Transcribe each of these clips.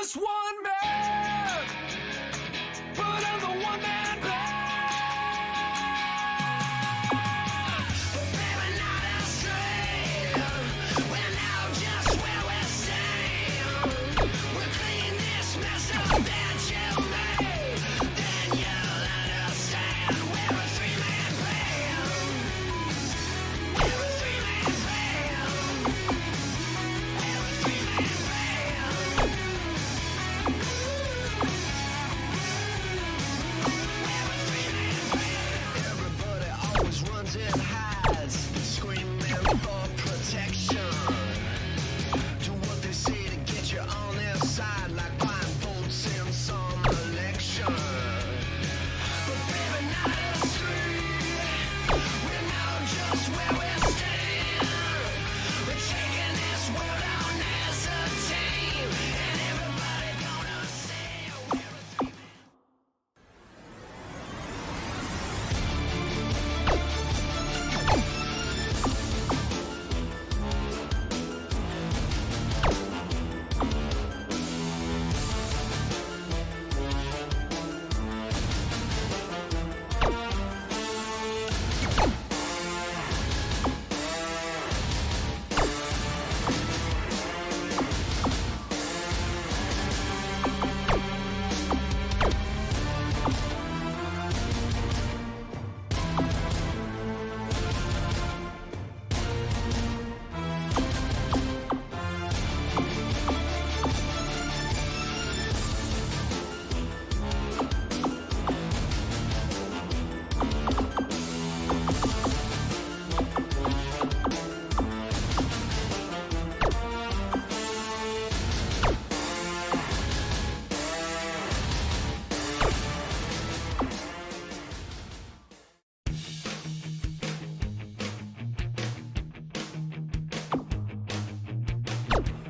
just one man, but I'm the one man band. But baby, not astray. We're now just where we stand. We'll clean this mess up that you made. Then you'll understand. We're a three-man band. We're a three-man band. We're a three-man band. We're a three-man band. Everybody always runs and hides, screaming for protection. Do what they say to get you on their side, like buying votes in some election. But baby, not a street. We know just where we stand. We're taking this world on as a team, and everybody gonna say we're a three-man.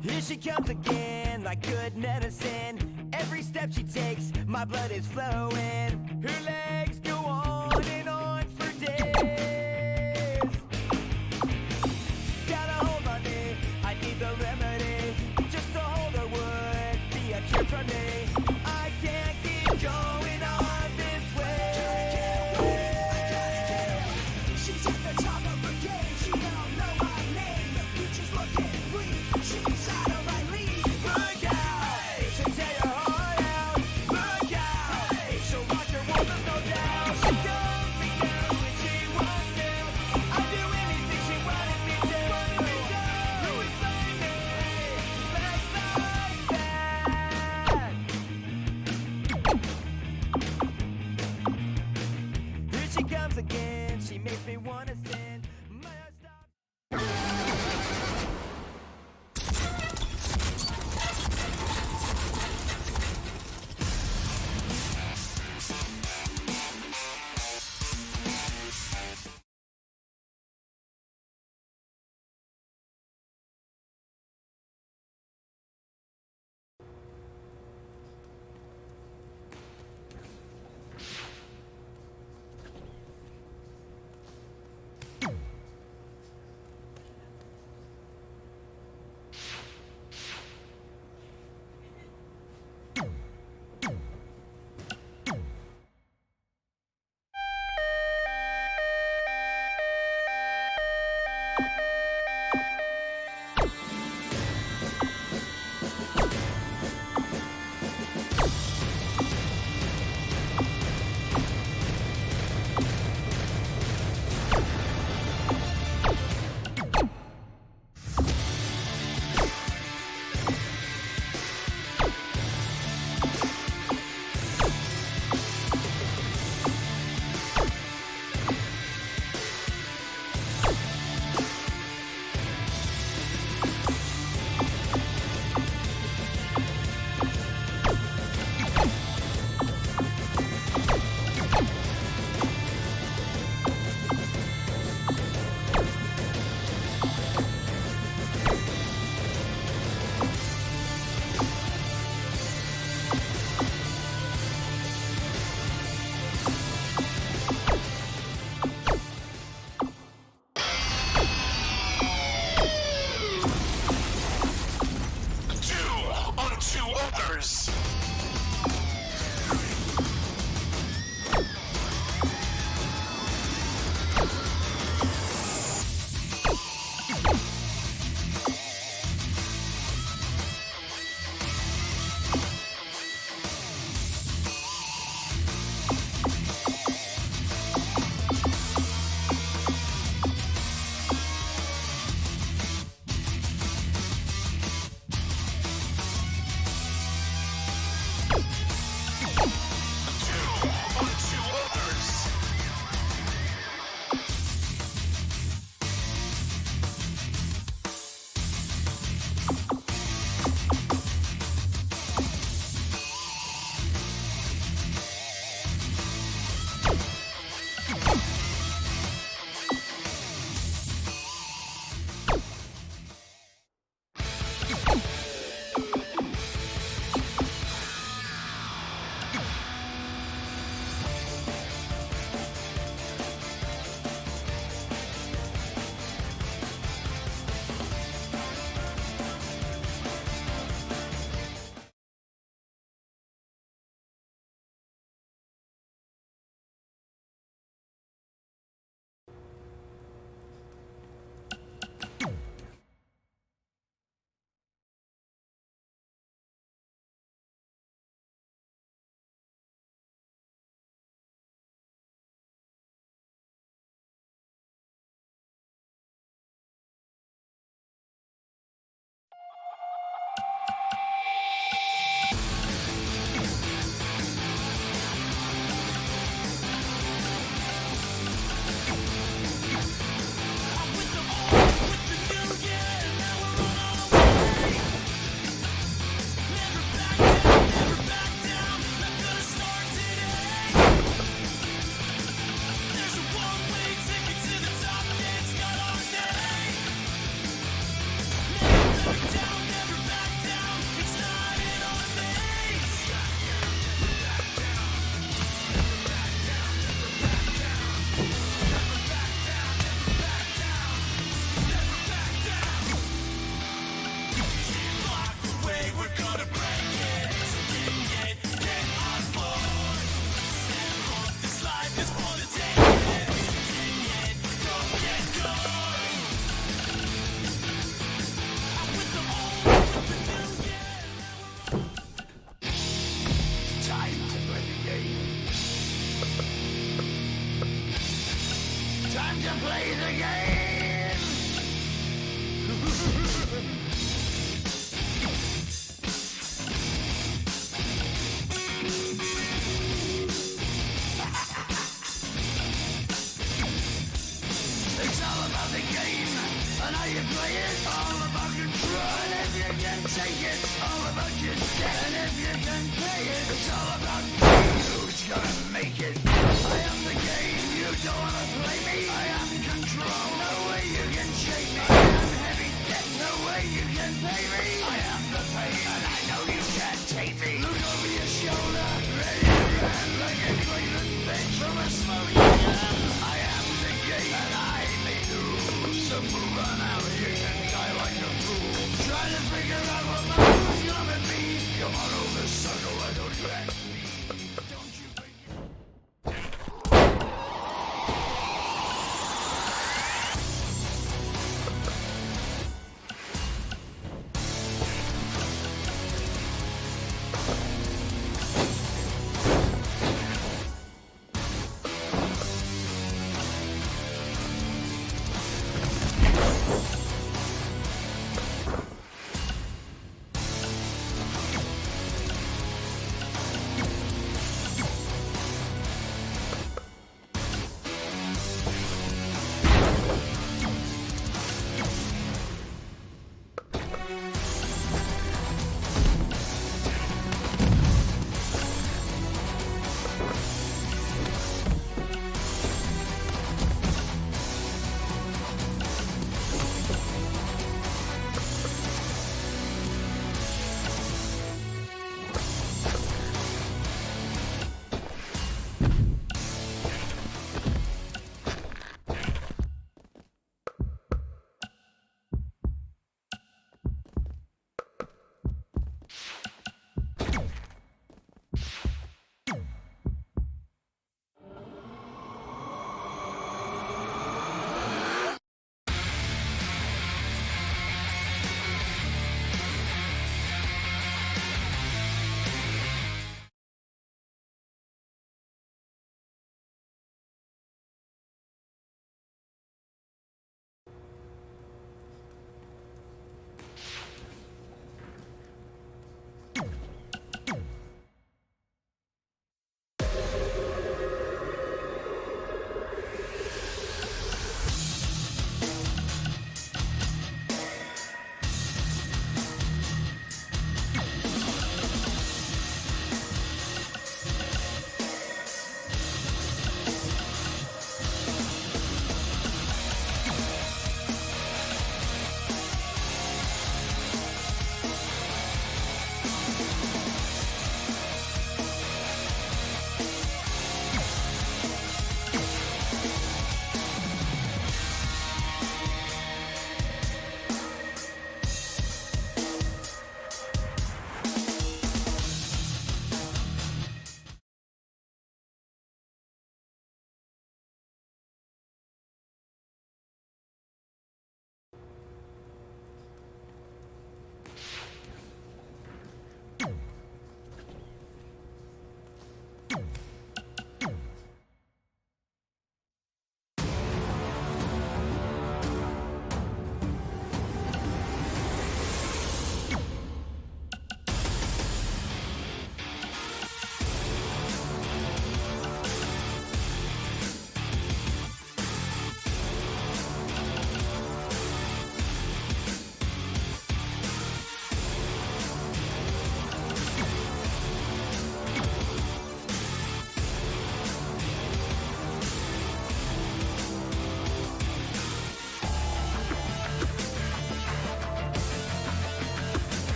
Here she comes again, like good medicine. Every step she takes, my blood is flowing. Her legs go on and on for days. Got a hold on me, I need the remedy. Just to hold her would be a cure for me. I can't keep going on this way. She's at the top of her game. She don't know my name. The future's looking bleak. She's out of my league. Look out! She'll tear your heart out. Look out! She'll rock your world, there's no doubt. She comes to you when she wants to. I'd do anything she wanted me to. You would find me back like that. Here she comes again. She makes me wanna sin. My heart stops. others.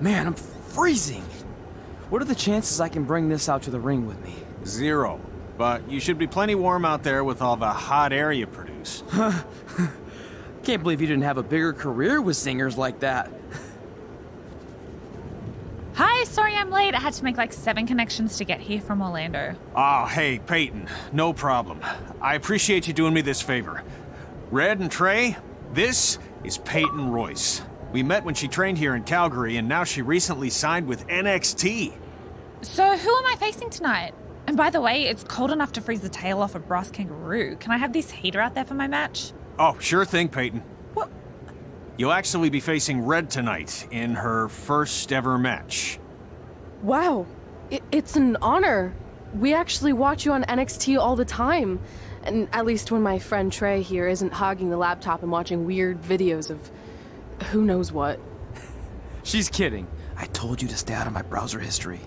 Man, I'm freezing. What are the chances I can bring this out to the ring with me? 0. But you should be plenty warm out there with all the hot air you produce. Can't believe you didn't have a bigger career with singers like that. Hi, sorry I'm late. I had to make like 7 connections to get here from Orlando. Oh, hey, Peyton. No problem. I appreciate you doing me this favor. Red and Trey, this is Peyton Royce. We met when she trained here in Calgary, and now she recently signed with NXT. So who am I facing tonight? And by the way, it's cold enough to freeze the tail off a brass kangaroo. Can I have this heater out there for my match? Oh, sure thing, Peyton. What? You'll actually be facing Red tonight in her first ever match. Wow, it's an honor. We actually watch you on NXT all the time. And at least when my friend Trey here isn't hogging the laptop and watching weird videos of who knows what. She's kidding. I told you to stay out of my browser history.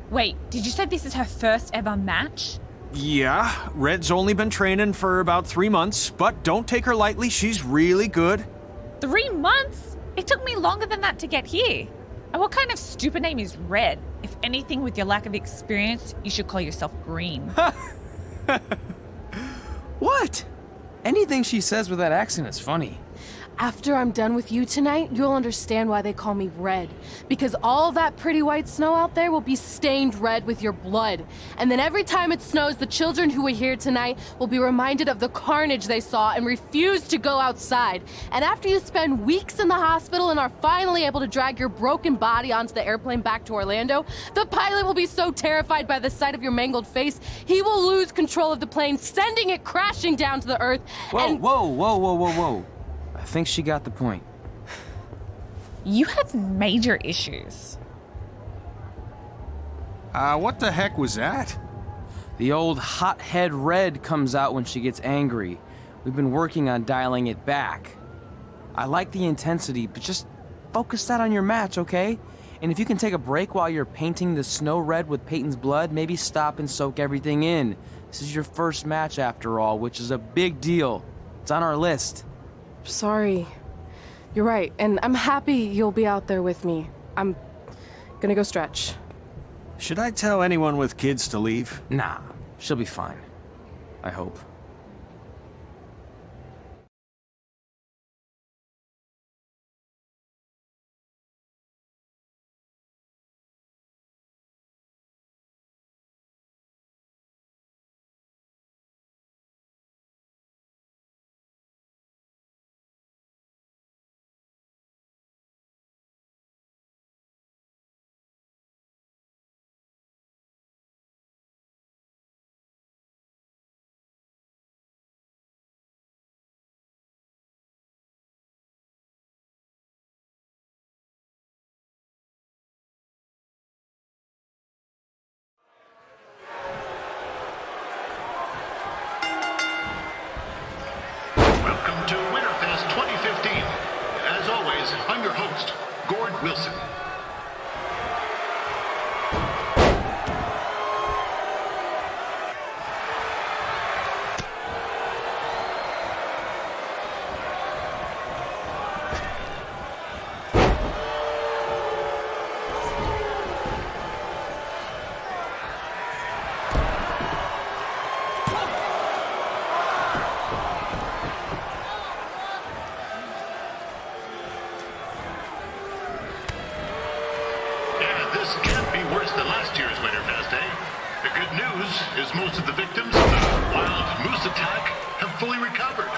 Wait, did you say this is her first ever match? Yeah, Red's only been training for about 3 months, but don't take her lightly, she's really good. 3 months? It took me longer than that to get here. And what kind of stupid name is Red? If anything, with your lack of experience, you should call yourself Green. What? Anything she says with that accent is funny. After I'm done with you tonight, you'll understand why they call me Red. Because all that pretty white snow out there will be stained red with your blood. And then every time it snows, the children who were here tonight will be reminded of the carnage they saw and refuse to go outside. And after you spend weeks in the hospital and are finally able to drag your broken body onto the airplane back to Orlando, the pilot will be so terrified by the sight of your mangled face, he will lose control of the plane, sending it crashing down to the earth. Whoa. I think she got the point. You have major issues. What the heck was that? The old hothead Red comes out when she gets angry. We've been working on dialing it back. I like the intensity, but just focus that on your match, okay? And if you can take a break while you're painting the snow red with Peyton's blood, maybe stop and soak everything in. This is your first match after all, which is a big deal. It's on our list. Sorry. You're right, and I'm happy you'll be out there with me. I'm gonna go stretch. Should I tell anyone with kids to leave? Nah, she'll be fine. I hope. Welcome to Winterfest 2015. As always, I'm your host, Gord Wilson. This can't be worse than last year's Winterfest, eh? The good news is most of the victims of the wild moose attack have fully recovered.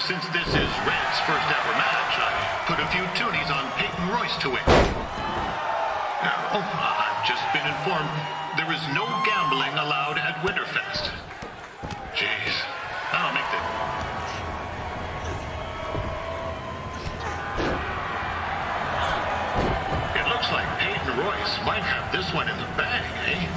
Since this is Red's first ever match, I put a few toonies on Peyton Royce to win. I've just been informed there is no gambling allowed at Winterfest. Jeez, I'll make the... It looks like Peyton Royce might have this one in the bag, eh?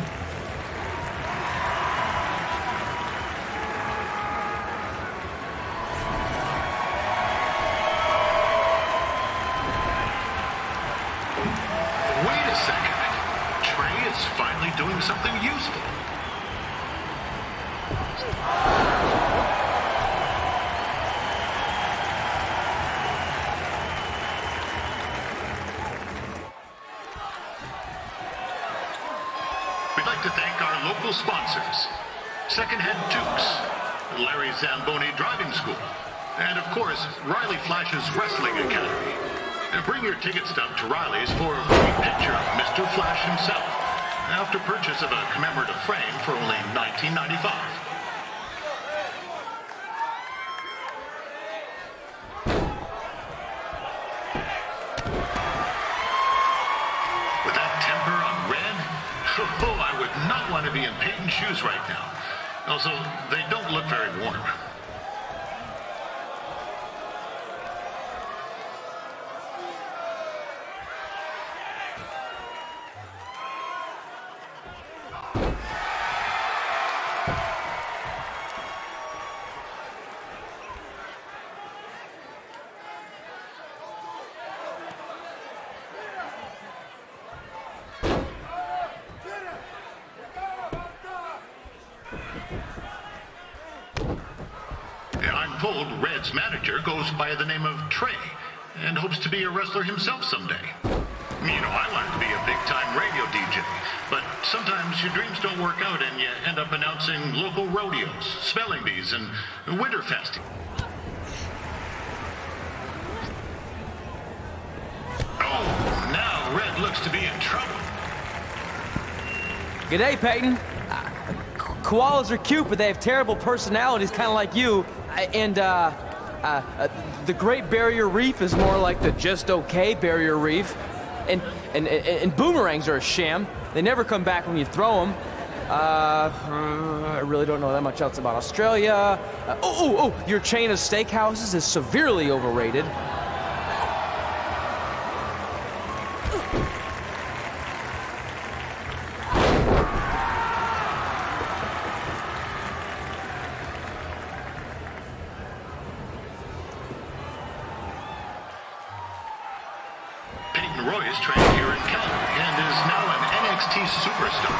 useful. We'd like to thank our local sponsors, Secondhand Dukes, Larry Zamboni Driving School, and of course, Riley Flash's Wrestling Academy. Bring your ticket stub to Riley's for a free picture of Mr. Flash himself, after purchase of a commemorative frame for only $19.95. With that temper on Red, oh, I would not want to be in Peyton's shoes right now. Also, they don't look very warm. I'm told Red's manager goes by the name of Trey and hopes to be a wrestler himself someday. You know, I wanted to be a big-time radio DJ, but sometimes your dreams don't work out and you end up announcing local rodeos, spelling bees, and Winterfest. Oh, now Red looks to be in trouble. G'day, Peyton. Koalas are cute, but they have terrible personalities, kind of like you. The Great Barrier Reef is more like the just okay Barrier Reef. And boomerangs are a sham. They never come back when you throw them. I really don't know that much else about Australia. Your chain of steakhouses is severely overrated. Peyton Royce trained here in Calgary and is now an NXT superstar.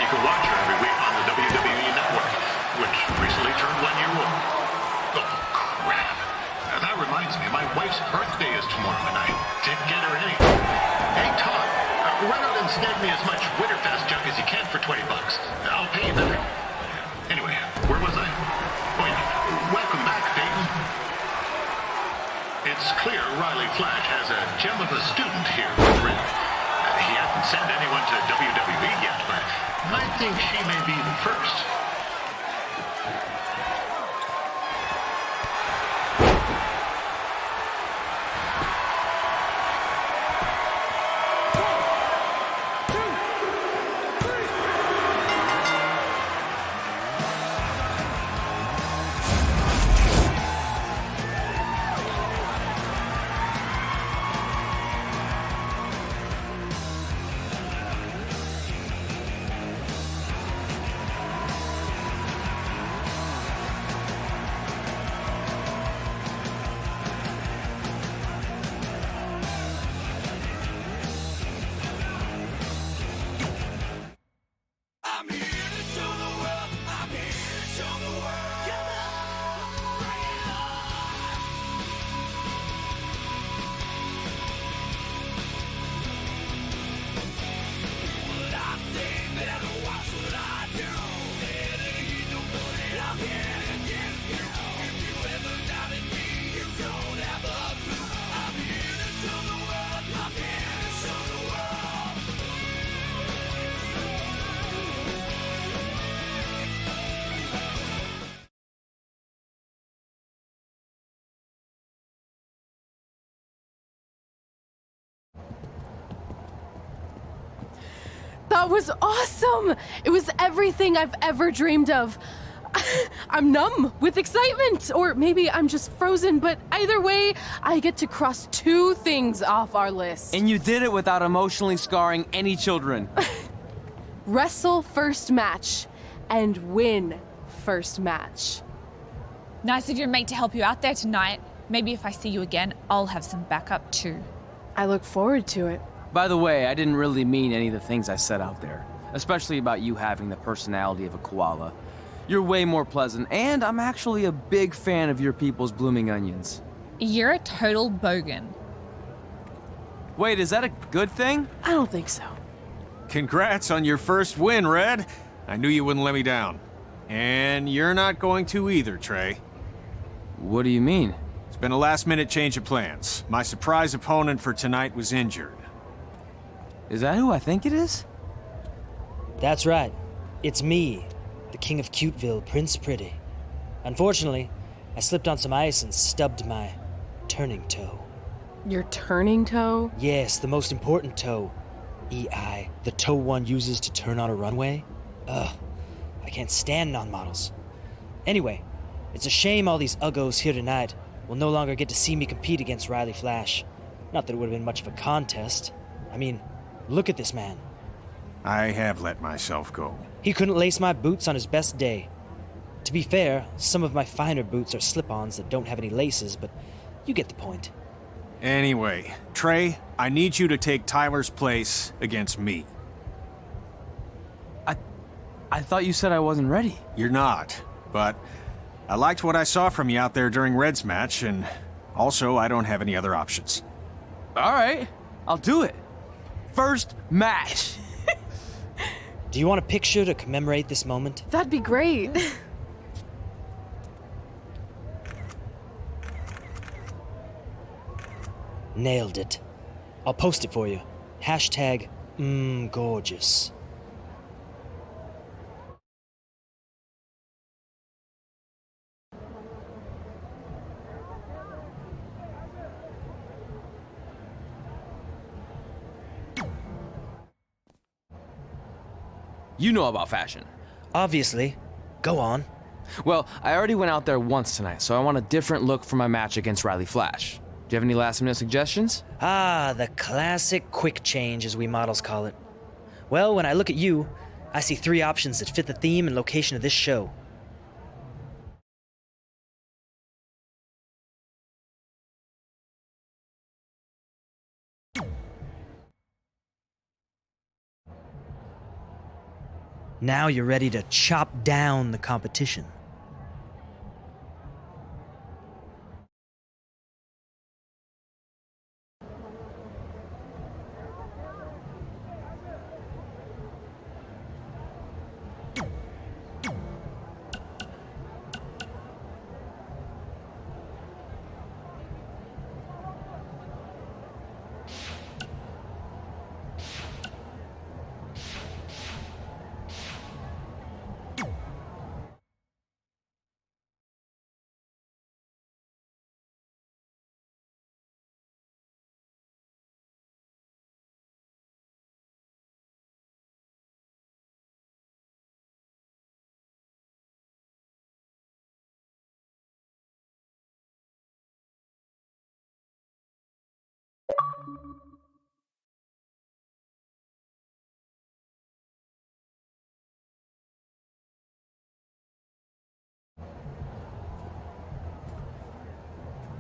You can watch her every week on the WWE Network, which recently turned 1 year old. Oh, crap. That reminds me, my wife's birthday is tomorrow, and I didn't get her anything. Hey, Todd, run out and snag me as much Winterfest junk as you can for $20. I'll pay you back. Anyway, where was I? Oh, yeah. Welcome back, Peyton. It's clear Riley Flash has a gem of a student here with Red. He hasn't sent anyone to WWE yet, but I think she may be the first. That was awesome! It was everything I've ever dreamed of. I'm numb with excitement, or maybe I'm just frozen, but either way, I get to cross 2 things off our list. And you did it without emotionally scarring any children. Wrestle first match and win first match. Nice of your mate to help you out there tonight. Maybe if I see you again, I'll have some backup too. I look forward to it. By the way, I didn't really mean any of the things I said out there. especially about you having the personality of a koala. You're way more pleasant, and I'm actually a big fan of your people's blooming onions. You're a total bogan. Wait, is that a good thing? I don't think so. Congrats on your first win, Red. I knew you wouldn't let me down. And you're not going to either, Trey. What do you mean? It's been a last-minute change of plans. My surprise opponent for tonight was injured. Is that who I think it is? That's right. It's me, the King of Cuteville, Prince Pretty. Unfortunately, I slipped on some ice and stubbed my turning toe. Your turning toe? Yes, the most important toe. EI, the toe one uses to turn on a runway. Ugh, I can't stand non-models. Anyway, it's a shame all these uggos here tonight will no longer get to see me compete against Riley Flash. Not that it would have been much of a contest. I mean, look at this man. I have let myself go. He couldn't lace my boots on his best day. To be fair, some of my finer boots are slip-ons that don't have any laces, but you get the point. Anyway, Trey, I need you to take Tyler's place against me. I thought you said I wasn't ready. You're not, but I liked what I saw from you out there during Red's match, and also I don't have any other options. All right, I'll do it. First match. Do you want a picture to commemorate this moment? That'd be great. Nailed it. I'll post it for you. Hashtag gorgeous. You know about fashion. Obviously. Go on. Well, I already went out there once tonight, so I want a different look for my match against Riley Flash. Do you have any last-minute suggestions? Ah, the classic quick change, as we models call it. Well, when I look at you, I see 3 options that fit the theme and location of this show. Now you're ready to chop down the competition.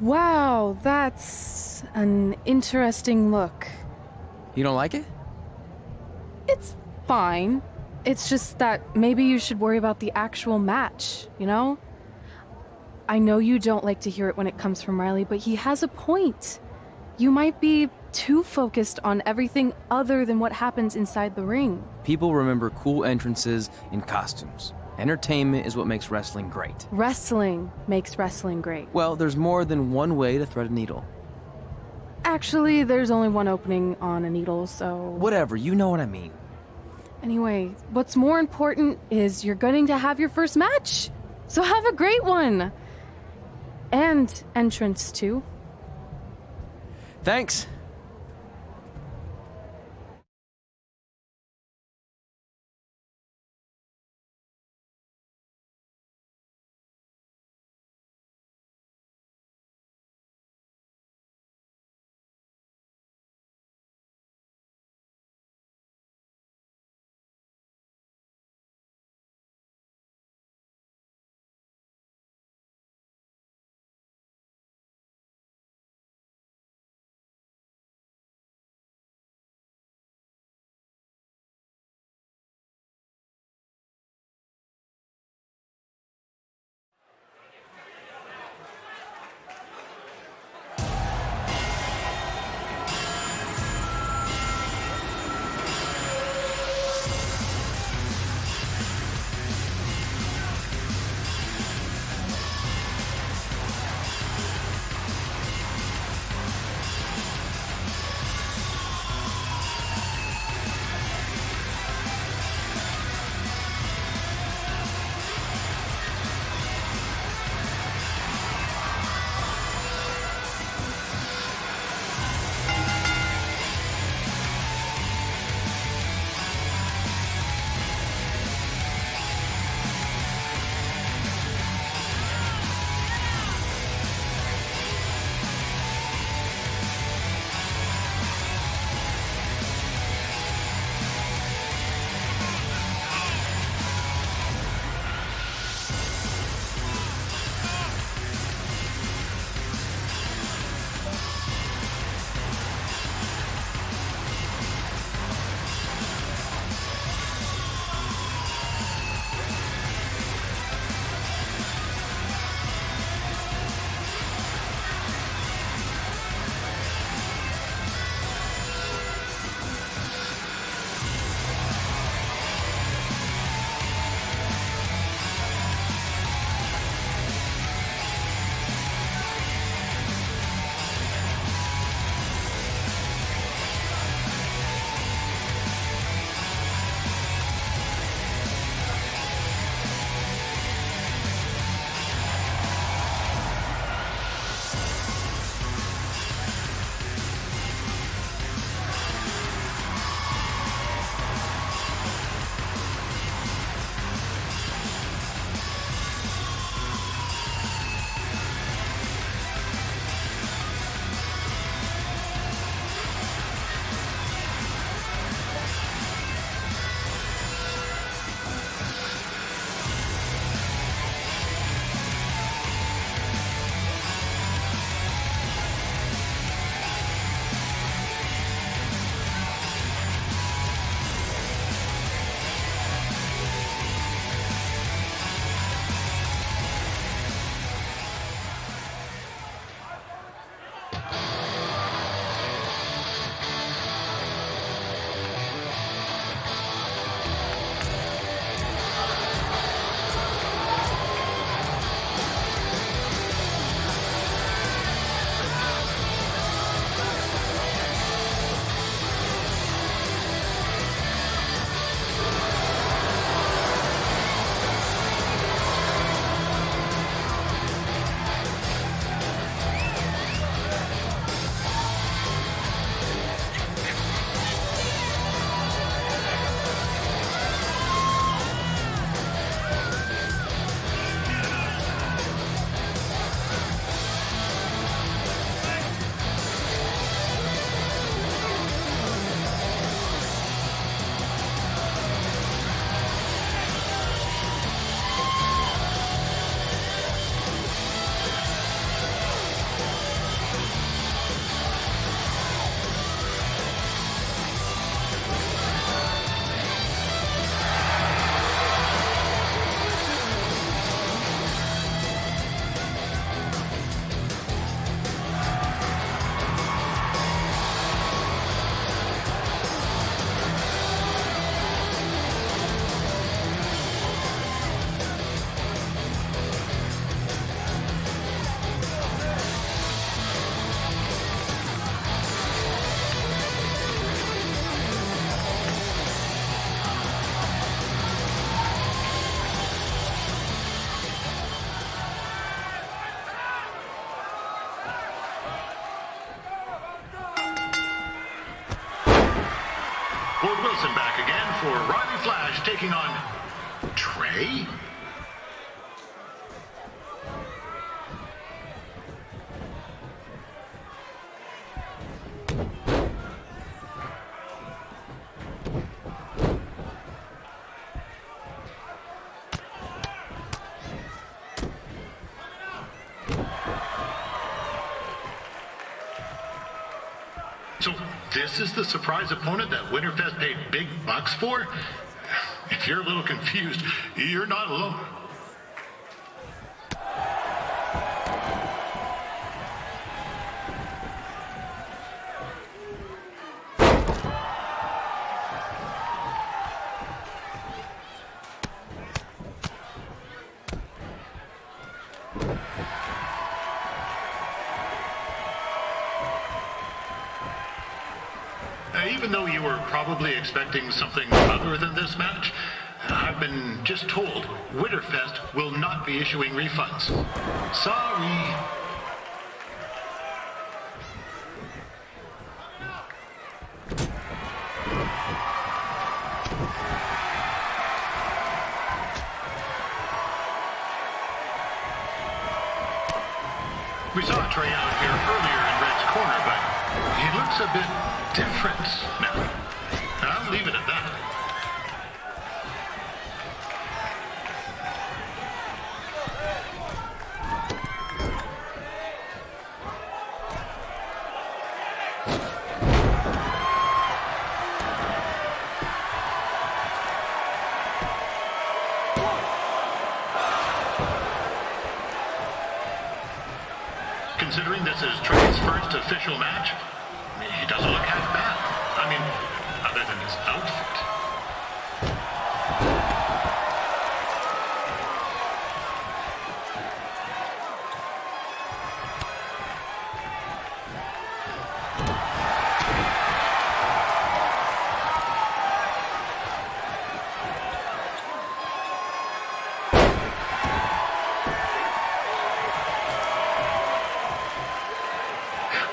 Wow, that's an interesting look. You don't like it? It's fine. It's just that maybe you should worry about the actual match, you know? I know you don't like to hear it when it comes from Riley, but he has a point. You might be too focused on everything other than what happens inside the ring. People remember cool entrances and costumes. Entertainment is what makes wrestling great. Wrestling makes wrestling great. Well, there's more than one way to thread a needle. Actually, there's only one opening on a needle, so... Whatever, you know what I mean. Anyway, what's more important is you're going to have your first match. So have a great one. And entrance, too. Thanks. taking on Trey? So this is the surprise opponent that Winterfest paid big bucks for? If you're a little confused, you're not alone. Even though you were probably expecting something other than this match, I've been just told Winterfest will not be issuing refunds. Sorry. We saw Trey out here earlier in Red's corner, but he looks a bit different now. I'll leave it at that. Considering this is Trey's first official match, he doesn't look half bad. I mean, other than his outfit.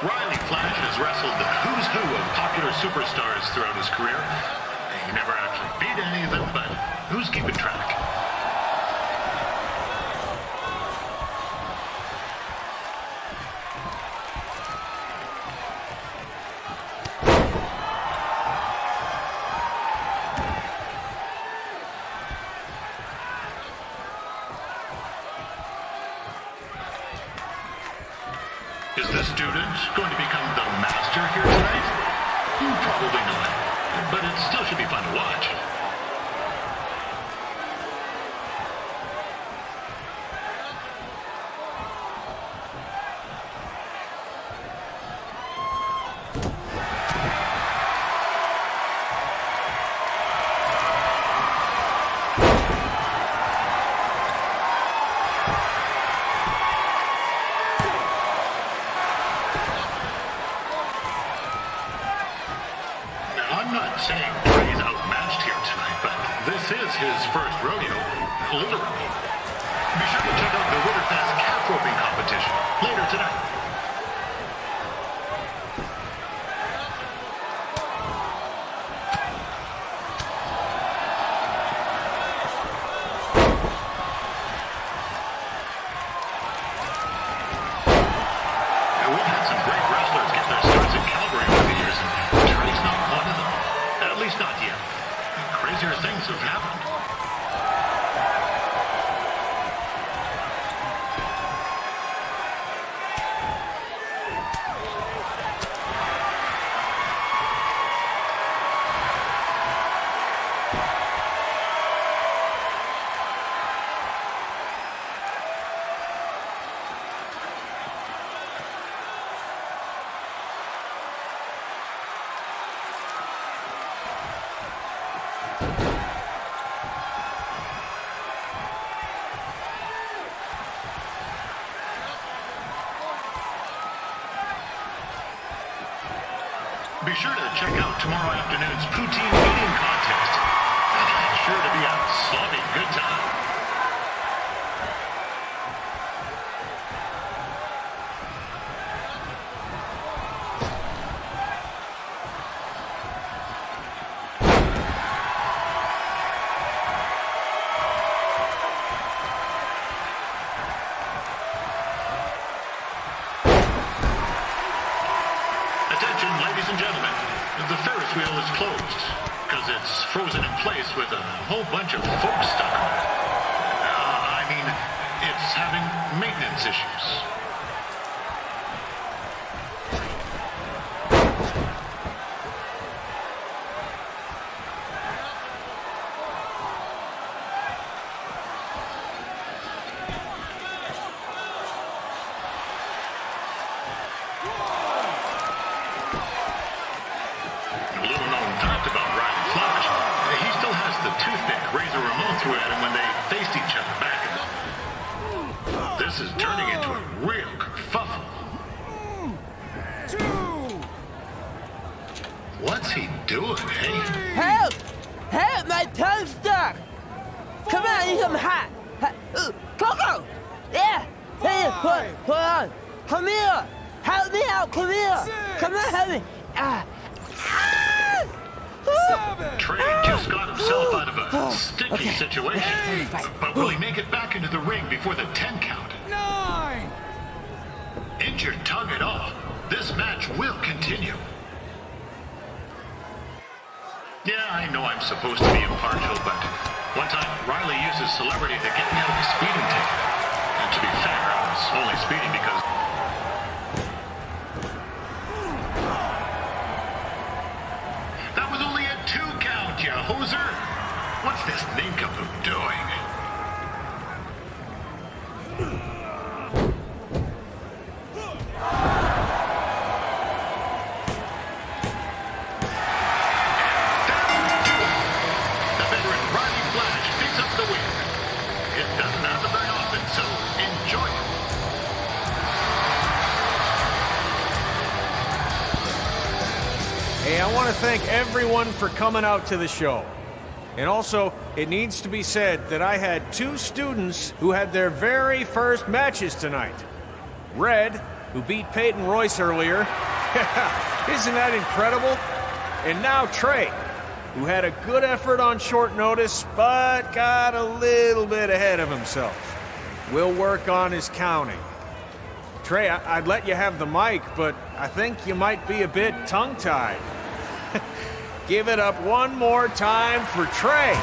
Riley Flash has wrestled the who's who of popular superstars throughout his career. He never actually beat any of them, but who's keeping track? Is the student going to become the master here tonight? Probably not, but it still should be fun to watch. I'm not saying Trey's outmatched here tonight, but this is his first rodeo, literally. Be sure to check out the Winterfest calf roping competition later tonight. We've had some great wrestlers get their starts in Calgary over the years, and Trey's not one of them. At least not yet. Crazier things have happened. Be sure to check out tomorrow afternoon's poutine eating contest. It's sure to be a sloppy good time. well is closed because it's frozen in place with a whole bunch of folk stuck on it. I mean, it's having maintenance issues. Little known fact about Riley Flash, he still has the toothpick Razor Ramon threw at him when they faced each other back in the... This is turning into a real kerfuffle. What's he doing, eh? Help! Help! My tongue's stuck! Come on, I need some hot! Coco! Yeah! Hey, hold on! Come here! Help me out! Come here! Come on, help me! Trey just got himself out of a sticky situation. But will he make it back into the ring before the 10 count? 9! Injured tongue and all, this match will continue. Yeah, I know I'm supposed to be impartial, but one time Riley used his celebrity to get me out of a speeding ticket. And to be fair, I was only speeding because... That was only a 2 count, you hoser! What's this nincompoop doing? The veteran Riley Flash picks up the win. It doesn't happen very often, so enjoy it. Hey, I want to thank everyone for coming out to the show. And also, it needs to be said that I had 2 students who had their very first matches tonight. Red, who beat Peyton Royce earlier. Isn't that incredible? And now Trey, who had a good effort on short notice, but got a little bit ahead of himself. We'll work on his counting. Trey, I'd let you have the mic, but I think you might be a bit tongue-tied. Give it up one more time for Trey.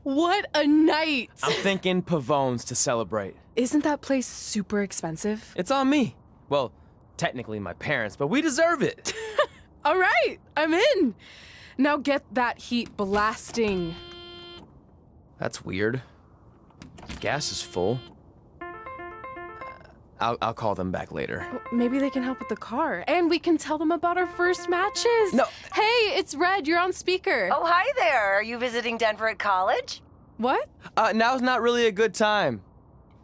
What a night! I'm thinking Pavone's to celebrate. Isn't that place super expensive? It's on me. Well, technically my parents, but we deserve it. All right, I'm in. Now get that heat blasting. That's weird. Gas is full. I'll call them back later. Maybe they can help with the car, and we can tell them about our first matches. No. Hey, it's Red. You're on speaker. Oh, hi there. Are you visiting Denver at college? What? Now's not really a good time.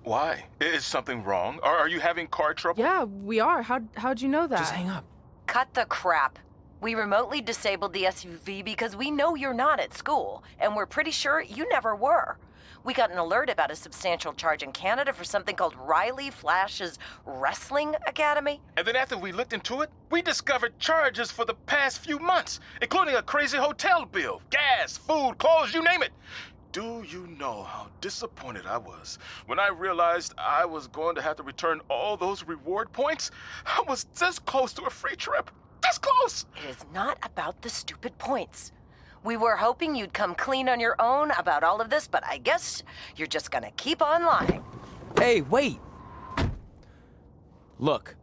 Why? Is something wrong? Are you having car trouble? Yeah, we are. How'd you know that? Just hang up. Cut the crap. We remotely disabled the SUV because we know you're not at school, and we're pretty sure you never were. We got an alert about a substantial charge in Canada for something called Riley Flash's Wrestling Academy. And then after we looked into it, we discovered charges for the past few months, including a crazy hotel bill, gas, food, clothes, you name it. Do you know how disappointed I was when I realized I was going to have to return all those reward points? I was this close to a free trip. This close! It is not about the stupid points. We were hoping you'd come clean on your own about all of this, but I guess you're just gonna keep on lying. Hey, wait! Look,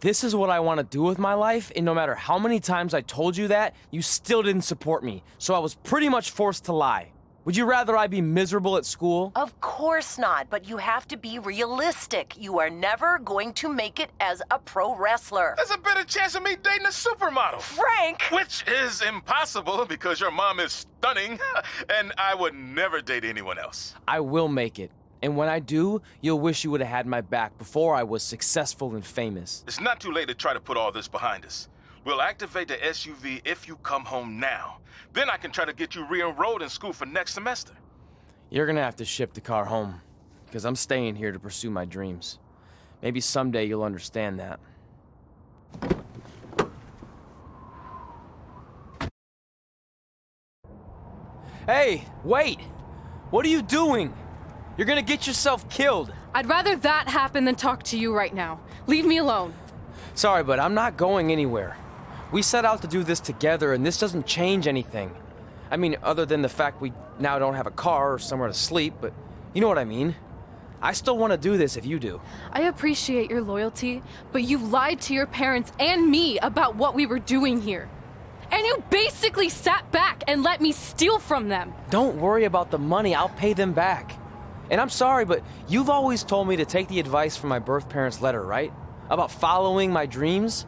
this is what I want to do with my life, and no matter how many times I told you that, you still didn't support me, so I was pretty much forced to lie. Would you rather I be miserable at school? Of course not, but you have to be realistic. You are never going to make it as a pro wrestler. There's a better chance of me dating a supermodel. Frank! Which is impossible because your mom is stunning, and I would never date anyone else. I will make it. And when I do, you'll wish you would have had my back before I was successful and famous. It's not too late to try to put all this behind us. We'll activate the SUV if you come home now. Then I can try to get you re-enrolled in school for next semester. You're gonna have to ship the car home, because I'm staying here to pursue my dreams. Maybe someday you'll understand that. Hey, wait! What are you doing? You're gonna get yourself killed. I'd rather that happen than talk to you right now. Leave me alone. Sorry, but I'm not going anywhere. We set out to do this together, and this doesn't change anything. I mean, other than the fact we now don't have a car or somewhere to sleep, but you know what I mean. I still want to do this if you do. I appreciate your loyalty, but you lied to your parents and me about what we were doing here. And you basically sat back and let me steal from them. Don't worry about the money, I'll pay them back. And I'm sorry, but you've always told me to take the advice from my birth parents' letter, right? About following my dreams?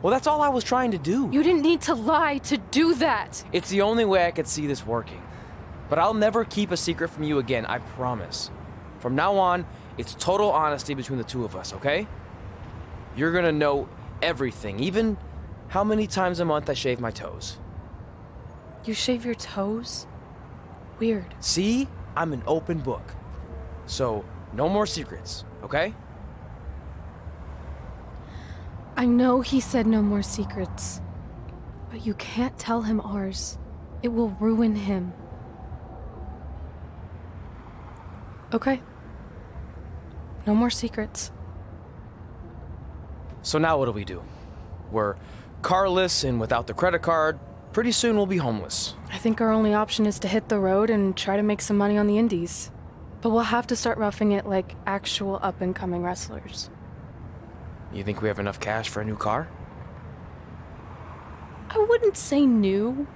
Well, that's all I was trying to do. You didn't need to lie to do that. It's the only way I could see this working. But I'll never keep a secret from you again, I promise. From now on, it's total honesty between the two of us, okay? You're gonna know everything, even how many times a month I shave my toes. You shave your toes? Weird. See? I'm an open book. So, no more secrets, okay? I know he said no more secrets, but you can't tell him ours. It will ruin him. Okay. No more secrets. So now what do? We're carless and without the credit card. Pretty soon we'll be homeless. I think our only option is to hit the road and try to make some money on the indies. But we'll have to start roughing it like actual up-and-coming wrestlers. You think we have enough cash for a new car? I wouldn't say new,